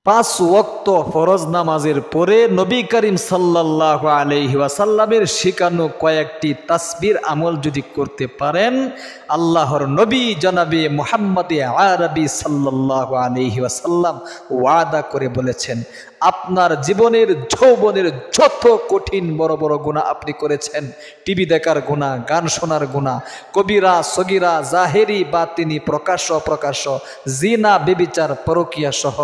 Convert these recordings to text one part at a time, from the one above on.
পাঁচ ওয়াক্ত ফরজ নামাজের পরে নবী করিম সাল্লাল্লাহু আলাইহি ওয়াসাল্লামের শেখানো কয়েকটি তাসবির আমল যদি করতে পারেন, আল্লাহর নবী জনাবে মুহাম্মদ আরবি সাল্লাল্লাহু আলাইহি ওয়াসাল্লাম ওয়াদা করে বলেছেন, আপনার জীবনের যৌবনের যত কঠিন বড় বড় গুনাহ আপনি করেছেন, টিভি দেখার গুনাহ, গান শোনার গুনাহ, কবিরা সগীরা, জাহেরি বাতিনি, প্রকাশ্য অপ্রকাশ্য, জিনা ব্যভিচার পরকিয়া সহ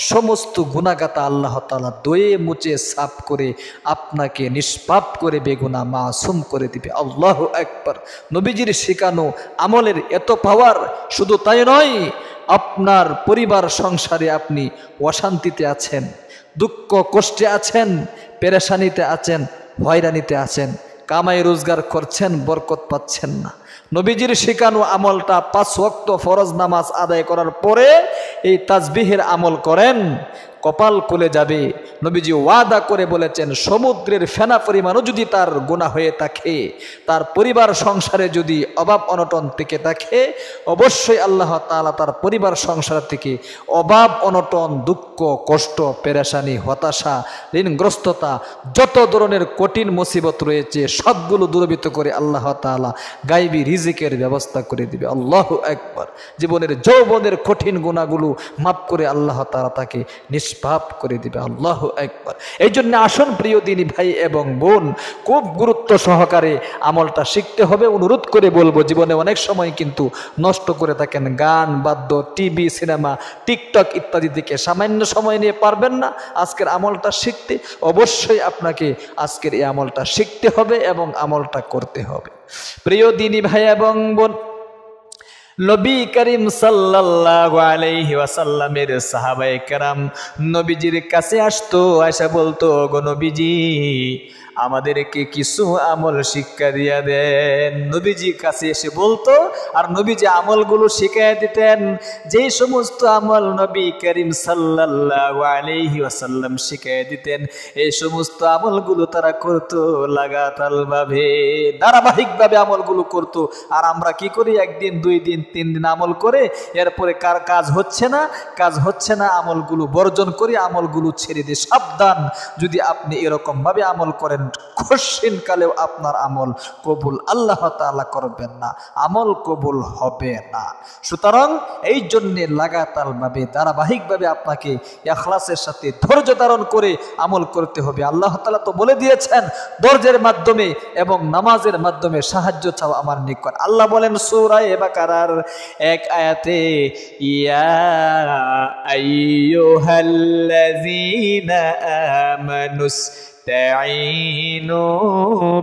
সমস্ত গুনাহগাতা আল্লাহ তাআলা দয়ে মুছে সাফ করে আপনাকে নিষ্পাপ করে বেগুনাহ মাসুম করে দিবে। আল্লাহু আকবার। নবীজির শেখানো আমলের এত পাওয়ার, শুধু তাই নয়, আপনার পরিবার সংসারে আপনি অশান্তিতে আছেন, দুঃখ কষ্টে আছেন, পেরেশানিতে আছেন, হয়রানিতে আছেন, কামাই রোজগার করছেন, বরকত পাচ্ছেন না, নবীজির শেখানো আমলটা পাঁচ ওয়াক্ত ফরজ নামাজ আদায় করার পরে এই তাসবিহের আমল করেন, কপাল খুলে যাবে। নবীজি ওয়াদা করে বলেছেন, সমুদ্রের ফেনা পরিমাণও যদি তার গুনাহ হয়ে থাকে, তার পরিবার সংসারে যদি অভাব অনটন থেকে থাকে, অবশ্যই আল্লাহ তাআলা তার পরিবার সংসার থেকে অভাব অনটন, দুঃখ কষ্ট, পেরেশানি, হতাশা, ঋণগ্রস্ততা, যত ধরনের কঠিন মুসিবত রয়েছে সবগুলো দূরীভূত করে আল্লাহ তাআলা গায়বী রিজিকের ব্যবস্থা করে দিবে। আল্লাহু আকবার। জীবনের যৌবনের কঠিন গুনাহগুলো মাফ করে আল্লাহ তাআলা তাকে নিষ্পাপ করে দিবে। আল্লাহু আকবার। এই জন্য আসুন প্রিয় দিনী ভাই এবং বোন, খুব গুরুত্ব সহকারে আমলটা শিখতে হবে। অনুরোধ করে বলবো, জীবনে অনেক সময় কিন্তু নষ্ট করে থাকেন গান, বাদ্য, টিভি, সিনেমা, টিকটক ইত্যাদি থেকে সামান্য সময় নিয়ে পারবেন না আজকের আমলটা শিখতে। অবশ্যই আপনাকে আজকের এই আমলটা শিখতে হবে এবং আমলটা করতে হবে। প্রিয় দিনী ভাই এবং বোন, নবী করিম সাল্লাল্লাহু আলাইহি ওয়াসাল্লামের সাহাবায়ে কেরাম নবীজির কাছে আসতো, আয়েশা বলতো, গো নবীজি আমাদেরকে কিছু আমল শিক্ষা দিয়া দেন। নবীজি কাছে এসে বলতো আর নবীজি আমলগুলো শিখাইয়া দিতেন। যেই সমস্ত আমল নবী করিম সাল্লাল্লাহু আলাইহি ওয়াসাল্লাম শিখাইয়া দিতেন, এই সমস্ত আমলগুলো তারা করতো লাগাতারভাবে, ধারাবাহিকভাবে আমলগুলো করতো। আর আমরা কি করি, একদিন, দুই দিন, তিন দিন আমল করে এরপরে কার কাজ হচ্ছে না, আমলগুলো বর্জন করে আমলগুলো ছেড়ে দিয়ে। সাবধান, যদি আপনি এরকম ভাবে আমল করেন, কঠিন কালেও আপনার আমল কবুল আল্লাহ তাআলা করবেন না, আমল কবুল হবে না। সুতরাং এই জন্য লাগাতারভাবে ধারাবাহিকভাবে আপনাকে ইখলাসের সাথে ধৈর্য ধারণ করে আমল করতে হবে। আল্লাহ তাআলা তো বলে দিয়েছেন, ধৈর্যের মাধ্যমে এবং নামাজের মাধ্যমে সাহায্য চাও আমার নিকট। আল্লাহ বলেন সূরা বাকারার এক আয়াতে, ইয়া আইয়ুহাল্লাযীনা আমানুস তাঈনু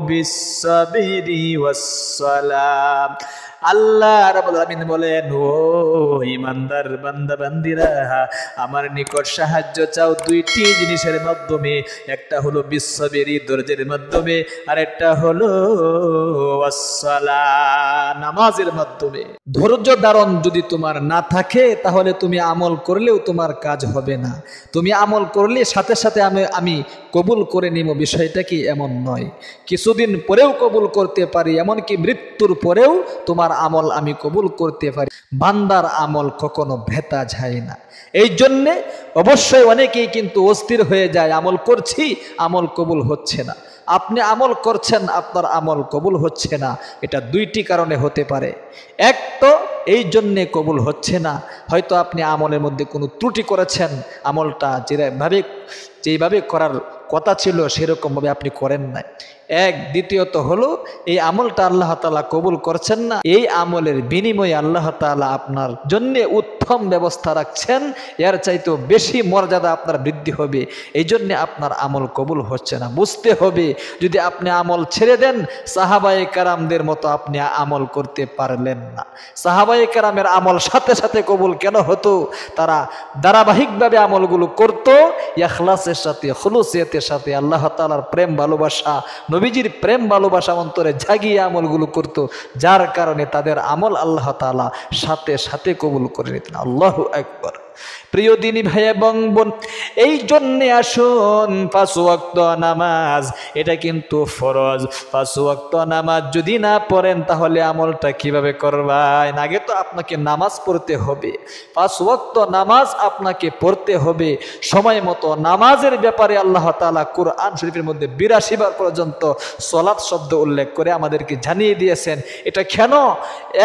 বিস-সাবরি ওয়াস-সালাম। আল্লাহ রাব্বুল আলামিন বলেন, ও ঈমানদার বান্দা বান্দিরা, আমার নিকট সাহায্য চাও দুইটি জিনিসের মাধ্যমে। একটা হলো বিস-সাবরি, ধৈর্যের মাধ্যমে, আর একটা হলো ওয়াস-সালাম, নামাজের মাধ্যমে। ধৈর্য ধারণ যদি তোমার না থাকে, তাহলে তুমি আমল করলেও তোমার কাজ হবে না। তুমি আমল করলে সাথে সাথে আমি কবুল করে নিব, বিষয়টা কি এমন নয়। কিছুদিন পরেও কবুল করতে পারি, এমনকি মৃত্যুর পরেও তোমার আমল আমি কবুল করতে পারি। বান্দার আমল কখনো ভেতা যায় না। এই জন্যে অবশ্যই অনেকেই কিন্তু অস্থির হয়ে যায়, আমল করছি, আমল কবুল হচ্ছে না। আপনি আমল করছেন, আপনার আমল কবুল হচ্ছে না, এটা দুইটি কারণে হতে পারে। এক তো এই জন্যে কবুল হচ্ছে না, হয়তো আপনি আমলের মধ্যে কোনো ত্রুটি করেছেন, আমলটা যেভাবে করার কথা ছিল সেরকমভাবে আপনি করেন নাই। এক, দ্বিতীয়ত হলো এই আমলটা আল্লাহ তাআলা কবুল করছেন না, এই আমলের বিনিময়ে আল্লাহ তাআলা আপনার জন্য উত্তম ব্যবস্থা রাখছেন, এর চাইতেও বেশি মর্যাদা আপনার বৃদ্ধি হবে। এই জন্যে আপনার আমল কবুল হচ্ছে না। বুঝতে হবে, যদি আপনি আমল ছেড়ে দেন, সাহাবায়ে কেরামদের মতো আপনি আমল করতে পারলেন না। সাহাবায়ে কেরামের আমল সাথে সাথে কবুল কেন হতো? তারা ধারাবাহিকভাবে আমলগুলো করতো, ইখলাসের সাথে, খুলুসিয়তের সাথে, আল্লাহ তাআলার প্রেম ভালোবাসা, নবীজির প্রেম ভালোবাসা অন্তরে জাগিয়ে আমলগুলো করত, যার কারণে তাদের আমল আল্লাহ তাআলা সাথে সাথে কবুল করে নিতেন। আল্লাহু আকবার। প্রিয় দিনী ভাই এবং বোন, এই জন্যে আসুন 5 ওয়াক্ত নামাজ এটা কিন্তু ফরজ। 5 ওয়াক্ত নামাজ যদি না পড়েন তাহলে আমলটা কিভাবে করবেন? আগে তো আপনাকে নামাজ পড়তে হবে, 5 ওয়াক্ত নামাজ আপনাকে পড়তে হবে সময় মতো। নামাজের ব্যাপারে আল্লাহ তাআলা কুরআন শরীফের মধ্যে 82 বার পর্যন্ত সলাত শব্দ উল্লেখ করে আমাদেরকে জানিয়ে দিয়েছেন। এটা কেন?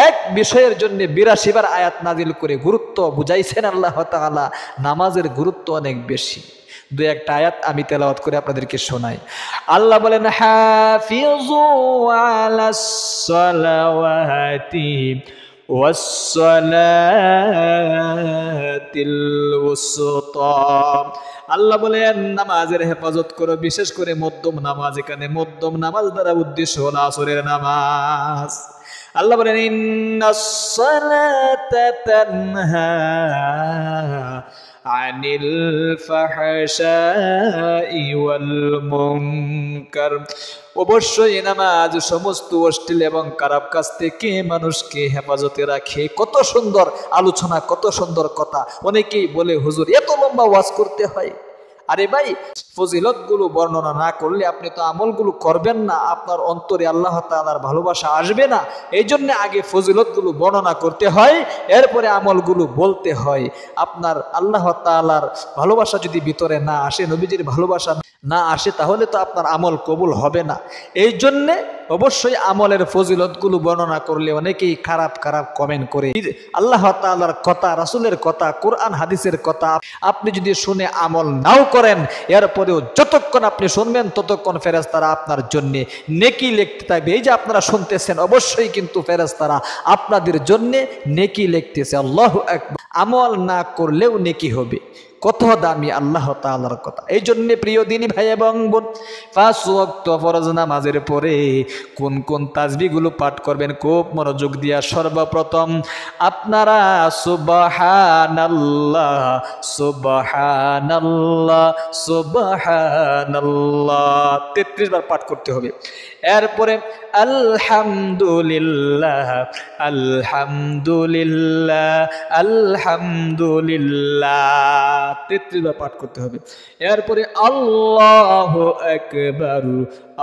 এক বিষয়ের জন্য 82 বার আয়াত নাজিল করে গুরুত্ব বুঝাইছেন আল্লাহ তাআলা। নামাজের গুরুত্ব অনেক বেশি। দুই একটা আয়াত আমি তেলাওয়াত করে আপনাদেরকে শোনাই। আল্লাহ বলেন, হাফিজু আলাস সালাওয়াতি ওয়াস সালাতিল উসতা। আল্লাহ বলেন নামাজের হেফাজত করো, বিশেষ করে মধ্যম নামাজ। এখানে মধ্যম নামাজ দ্বারা উদ্দেশ্য হলো আসরের নামাজ। আল্লাহ বলেন, ইন্নাস সালাতা তানহা আনিল ফাহশাই ওয়াল মুনকার। অবশ্যই নামাজ সমস্ত অশ্লীল এবং খারাপ কাজ থেকে মানুষকে হেফাজতে রাখে। কত সুন্দর আলোচনা, কত সুন্দর কথা। অনেকেই বলে, হুজুর এত লম্বা ওয়াজ করতে হয়। আরে ভাই, ফজিলতগুলো বর্ণনা না করলে আপনি তো আমলগুলো করবেন না, আপনার অন্তরে আল্লাহ তাআলার ভালোবাসা আসবে না। এই জন্য আগে ফজিলতগুলো বর্ণনা করতে হয়, এরপরে আমলগুলো বলতে হয়। আপনার আল্লাহ তাআলার ভালোবাসা যদি ভিতরে না আসে, নবীজির ভালোবাসা না আসে, তাহলে তো আপনার আমল কবুল হবে না। এই জন্যে অবশ্যই আমলের ফজিলতগুলো বর্ণনা করলে অনেকেই খারাপ খারাপ কমেন্ট করে। আল্লাহ তাআলার কথা, রাসূলের কথা, কোরআন হাদিসের কথা আপনি যদি শুনে আমল নাও করেন, এরপরেও যতক্ষণ আপনি শুনবেন ততক্ষণ ফেরেশতারা আপনার জন্য নেকি লিখতে থাকবে। এই যে আপনারা শুনতেছেন, অবশ্যই কিন্তু ফেরেশতারা আপনাদের জন্য নেকি লিখতেছে। আল্লাহু আকবার। আমল না করলেও নেকি হবে। কত দামি আল্লাহ তাআলার কথা। এই জন্য প্রিয় দিনী ভাই এবং বোন, 5 ওয়াক্ত ফরজ নামাজের পরে কোন কোন তাসবিহগুলো পাঠ করবেন খুব মনোযোগ দিয়া। সর্বপ্রথম আপনারা সুবহানাল্লাহ সুবহানাল্লাহ সুবহানাল্লাহ 33 বার পাঠ করতে হবে। এরপরে আলহামদুলিল্লাহ আলহামদুলিল্লাহ আলহামদুলিল্লাহ 33 বার পাঠ করতে হবে। এরপরে আল্লাহু আকবার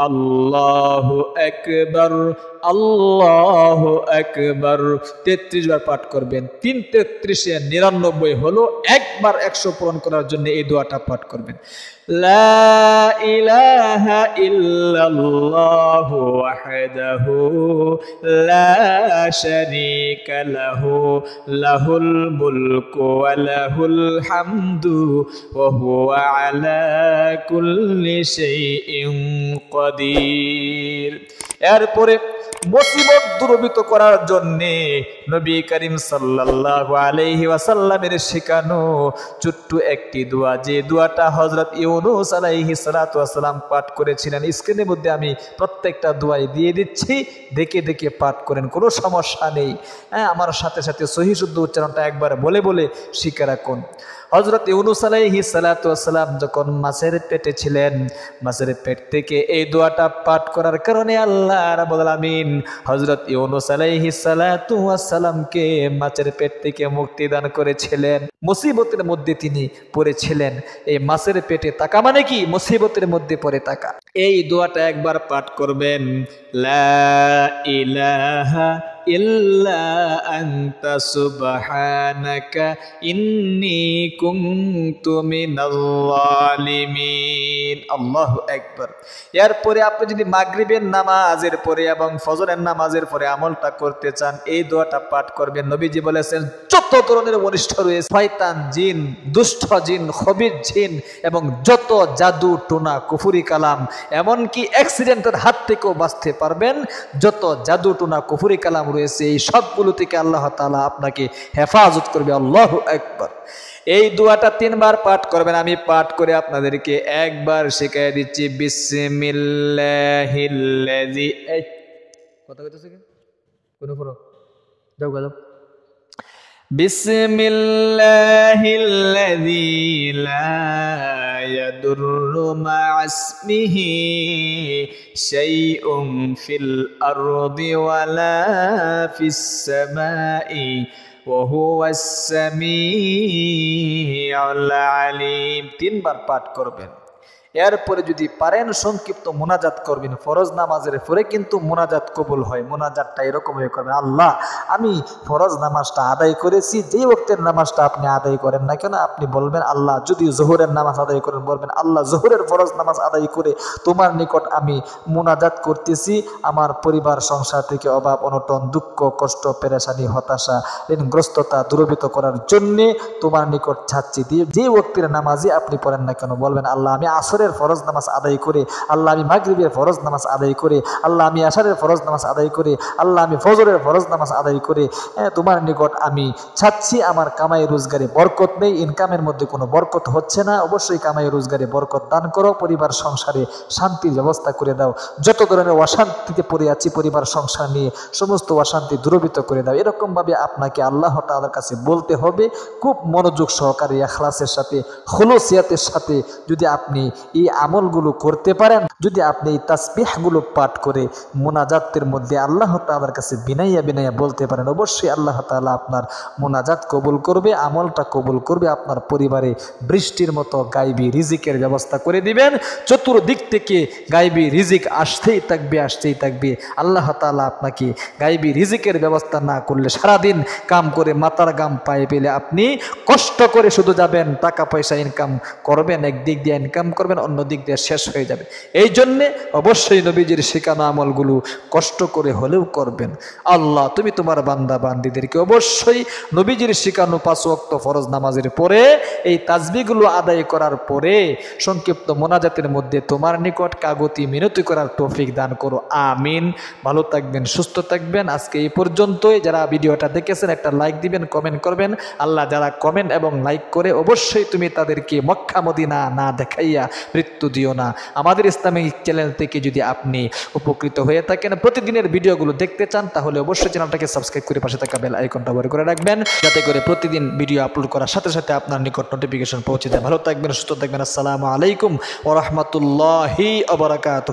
আল্লাহু আকবার আল্লাহু আকবার 33 বার পাঠ করবেন। 3 33 99 হলো। একবার 100 পূরণ করার জন্য এই দোয়াটা পাঠ করবেন। লা ইলাহা ইল্লাল্লাহু ওয়াহদাহু লা শারীকা লাহু লাহুল মুলকু ওয়া লাহুল হামদু ওয়া হুয়া আলা কুল্লি শাইইন কাদির। এরপরে মুসিবত দূরীভূত করার জন্যে নবী করিম সাল্লাল্লাহু আলাইহি ওয়াসাল্লামের শেখানো ছোট্ট একটি দোয়া, যে দোয়াটা হযরত ইউনূস আলাইহিস সালাতু ওয়াসসালাম পাঠ করেছিলেন। স্ক্রিনের মধ্যে আমি প্রত্যেকটা দোয়াই দিয়ে দিচ্ছি, দেখে দেখে পাঠ করেন, কোনো সমস্যা নেই। হ্যাঁ, আমার সাথে সাথে সহিহ শুদ্ধ উচ্চারণটা একবার বলে বলে শিখে রাখুন। হযরত ইউনূস আলাইহিস সালাতু ওয়াসসালাম যখন মাছের পেটে ছিলেন, মাছের পেট থেকে এই দোয়াটা পাঠ করার কারণে আল্লাহ রাব্বুল আলামিন হযরত ইউনূস আলাইহিস সালাতু ওয়াসসালামকে মাছের পেট থেকে মুক্তি দান করেছিলেন। মুসিবতের মধ্যে তিনি পড়েছিলেন। এই মাছের পেটে থাকা মানে কি? মুসিবতের মধ্যে পড়ে থাকা। এই দোয়াটা একবার পাঠ করবেন। লা ইলাহা ইল্লা আনতা সুবহানাকা ইন্নী কুনতু মিনাল জালিমিন। আল্লাহু আকবার। এরপরে আপনি যদি মাগরিবের নামাজের পরে এবং ফজরের নামাজের পরে আমলটা করতে চান, এই দোয়াটা পাঠ করবেন। নবীজি বলেছেন, যত ধরনের অনিষ্ট রয়েছে, শয়তান জিন, দুষ্ট জিন, খবির জিন এবং যত জাদু টোনা কুফরি কালাম, এমনকি অ্যাক্সিডেন্টের হাত থেকেও বাঁচতে পারবেন। যত জাদু টোনা কুফরি কালাম রয়েছে, এই সবগুলো থেকে আল্লাহ তাআলা আপনাকে হেফাজত করবে। আল্লাহু আকবার। এই দোয়াটা 3 বার পাঠ করবেন। আমি পাঠ করে আপনাদেরকে একবার শিখিয়ে দিচ্ছি। বিসমিল্লাহিল্লাযী, কথা কইতেছে কি কোন ফরক যাও গাও। বিসমিল্লাহিল্লাযী লা ইয়াদুররু মা'আসমিহি শাইউন ফিল আরদি ওয়ালা ফিস সামাই ওয়া হুয়াস সামিউল আলিম। 3 বার পাঠ করবেন। এরপরে যদি পারেন সংক্ষিপ্ত মোনাজাত করবেন। ফরজ নামাজের পরে কিন্তু মোনাজাত কবুল হয়। মোনাজাতটা এরকম হয়ে করবেন, আল্লাহ আমি ফরজ নামাজটা আদায় করেছি, যেই ওয়াক্তের নামাজটা আপনি আদায় করেন না কেন আপনি বলবেন আল্লাহ, যদি জোহরের নামাজ আদায় করেন বলবেন আল্লাহ জোহরের ফরজ নামাজ আদায় করে তোমার নিকট আমি মোনাজাত করতেছি, আমার পরিবার সংসার থেকে অভাব অনটন দুঃখ কষ্ট পেরেশানি হতাশা ঋণগ্রস্ততা দূরীভূত করার জন্যে তোমার নিকট চাচ্ছি। দিয়ে যে ওয়াক্তের নামাজই আপনি পড়েন না কেন বলবেন আল্লাহ আমি আসরের ফরজ নামাজ আদায় করে, আল্লাহ আমি মাগরিবের ফরজ নামাজ আদায় করে, আল্লাহ আমি আশারের ফরজ নামাজ আদায় করে, আল্লাহ আমি ফজরের ফরজ নামাজ আদায় করে তোমার নিকট আমি চাচ্ছি আমার কামাই রোজগারে বরকত নেই, ইনকামের মধ্যে কোনো বরকত হচ্ছে না, অবশ্যই কামাই রোজগারে বরকত দান করো, পরিবার সংসারে শান্তির ব্যবস্থা করে দাও, যত ধরনের অশান্তিতে পড়ে আছি পরিবার সংসার নিয়ে সমস্ত অশান্তি দূরীভূত করে দাও। এরকমভাবে আপনাকে আল্লাহ তাআলার কাছে বলতে হবে খুব মনোযোগ সহকারে, ইখলাসের সাথে, খুলুসিয়াতের সাথে। যদি আপনি এই আমলগুলো করতে পারেন, যদি আপনি এই তাসবিহগুলো পাঠ করে মোনাজাতের মধ্যে আল্লাহ তাআলার কাছে বিনাইয়া বিনাইয়া বলতে পারেন, অবশ্যই আল্লাহ তাআলা আপনার মোনাজাত কবুল করবে, আমলটা কবুল করবে, আপনার পরিবারে বৃষ্টির মতো গায়বী রিজিকের ব্যবস্থা করে দিবেন। চতুর্দিক থেকে গায়বী রিজিক আসতেই থাকবে আসতেই থাকবে। আল্লাহ তাআলা আপনাকে গায়বী রিজিকের ব্যবস্থা না করলে সারাদিন কাম করে মাথার গাম পায়ে পেলে আপনি কষ্ট করে শুধু যাবেন, টাকা পয়সা ইনকাম করবেন, একদিক দিয়ে ইনকাম করবেন, অন্য দিক দিয়ে শেষ হয়ে যাবে। এই জন্যে অবশ্যই নবীজির শেখানো আমলগুলো কষ্ট করে হলেও করবেন। আল্লাহ তুমি তোমার বান্দা বান্দীদেরকে অবশ্যই নবীজির শেখানো 5 ওয়াক্ত ফরজ নামাজের পরে এই তাসবিহগুলো আদায় করার পরে সংক্ষিপ্ত মোনাজাতের মধ্যে তোমার নিকট কাগতি মিনতি করার তৌফিক দান করো, আমিন। ভালো থাকবেন, সুস্থ থাকবেন। আজকে এই পর্যন্তই। যারা ভিডিওটা দেখেছেন একটা লাইক দিবেন, কমেন্ট করবেন। আল্লাহ যারা কমেন্ট এবং লাইক করে অবশ্যই তুমি তাদেরকে মক্কা মদিনা না দেখাইয়া মৃত্যু দিও না। আমাদের ইসলামিক চ্যানেল থেকে যদি আপনি উপকৃত হয়ে থাকেন, প্রতিদিনের ভিডিওগুলো দেখতে চান, তাহলে অবশ্যই চ্যানেলটাকে সাবস্ক্রাইব করে পাশে থাকা বেল আইকনটা বড় করে রাখবেন, যাতে করে প্রতিদিন ভিডিও আপলোড করার সাথে সাথে আপনার নিকট নোটিফিকেশন পৌঁছে যায়। ভালো থাকবেন, সুস্থ থাকবেন। আসসালামু আলাইকুম ওয়া রাহমাতুল্লাহি ওয়া বারাকাতুহু।